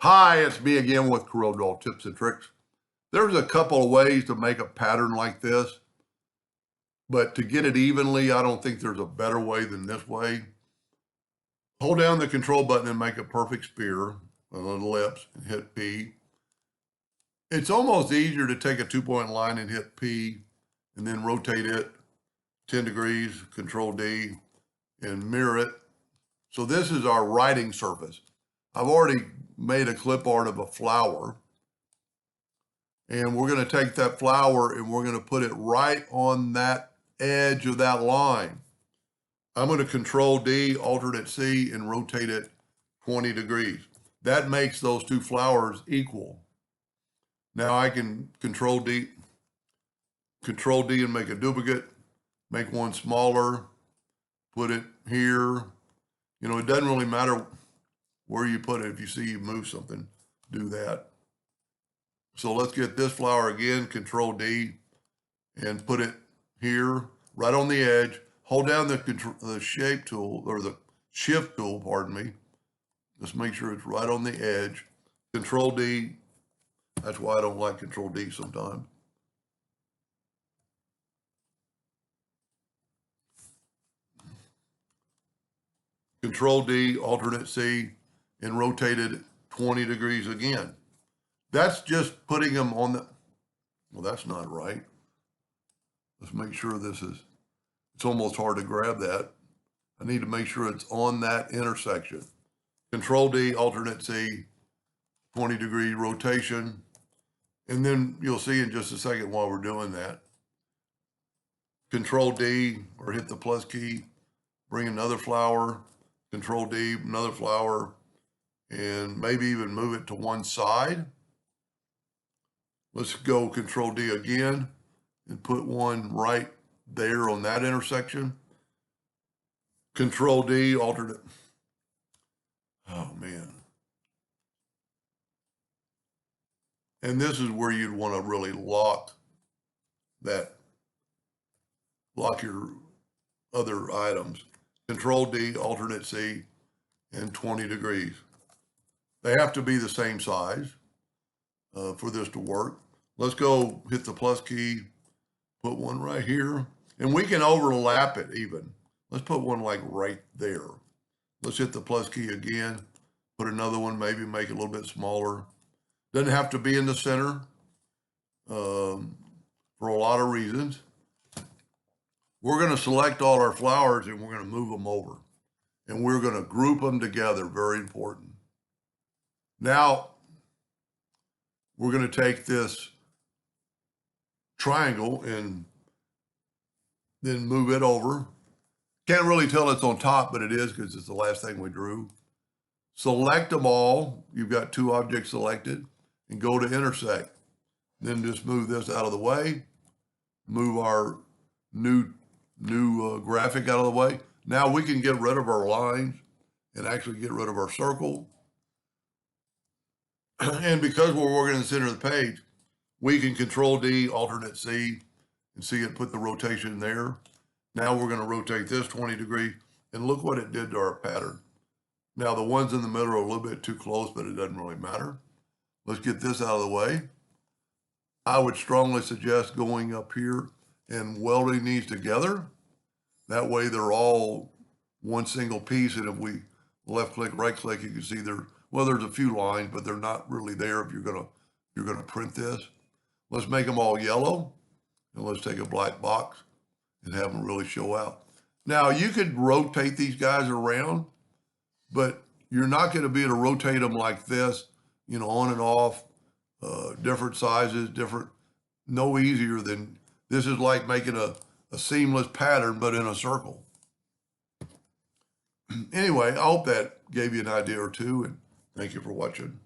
Hi, it's me again with Corel Draw Tips and Tricks. There's a couple of ways to make a pattern like this, but to get it evenly, I don't think there's a better way than this way. Hold down the control button and make a perfect spear on the ellipse and hit P. It's almost easier to take a 2-point line and hit P and then rotate it 10 degrees, Control D, and mirror it. So this is our writing surface. I've already made a clip art of a flower, and we're going to take that flower and we're going to put it right on that edge of that line. I'm going to Control D, Alternate C, and rotate it 20 degrees. That makes those two flowers equal. Now I can Control D and make a duplicate, make one smaller, put it here. You know, it doesn't really matter where you put it. If you see you move something, do that. So let's get this flower again, Control D, and put it here, right on the edge. Hold down the shape tool, or the shift tool, pardon me. Just make sure it's right on the edge. Control D. That's why I don't like Control D sometimes. Control D, Alternate C, and rotate it 20 degrees again. That's just putting them on the, well, that's not right. Let's make sure this is, it's almost hard to grab that. I need to make sure it's on that intersection. Control D, Alternate C, 20 degree rotation. And then you'll see in just a second while we're doing that. Control D, or hit the plus key, bring another flower, Control D, another flower, and maybe even move it to one side. Let's go Control D again and put one right there on that intersection. Control D, alternate. Oh man. And this is where you'd want to really lock your other items. Control D, Alternate C, and 20 degrees. They have to be the same size for this to work. Let's go hit the plus key, put one right here, and we can overlap it even. Let's put one like right there. Let's hit the plus key again, put another one, maybe make it a little bit smaller. Doesn't have to be in the center for a lot of reasons. We're going to select all our flowers and we're going to move them over. And we're going to group them together, very important. Now, we're going to take this triangle and then move it over. Can't really tell it's on top, but it is because it's the last thing we drew. Select them all. You've got two objects selected, and go to intersect. Then just move this out of the way. Move our new graphic out of the way. Now we can get rid of our lines and actually get rid of our circle. And because we're working in the center of the page, we can Control D, Alternate C, and see it put the rotation there. Now we're going to rotate this 20 degrees, and look what it did to our pattern. Now the ones in the middle are a little bit too close, but it doesn't really matter. Let's get this out of the way. I would strongly suggest going up here and welding these together. That way they're all one single piece, and if we left click, right click, you can see there's a few lines, but they're not really there if you're gonna print this. Let's make them all yellow, and let's take a black box and have them really show out. Now you could rotate these guys around, but you're not going to be able to rotate them like this, you know, on and off, different sizes, no easier than, this is like making a seamless pattern, but in a circle. Anyway, I hope that gave you an idea or two, and thank you for watching.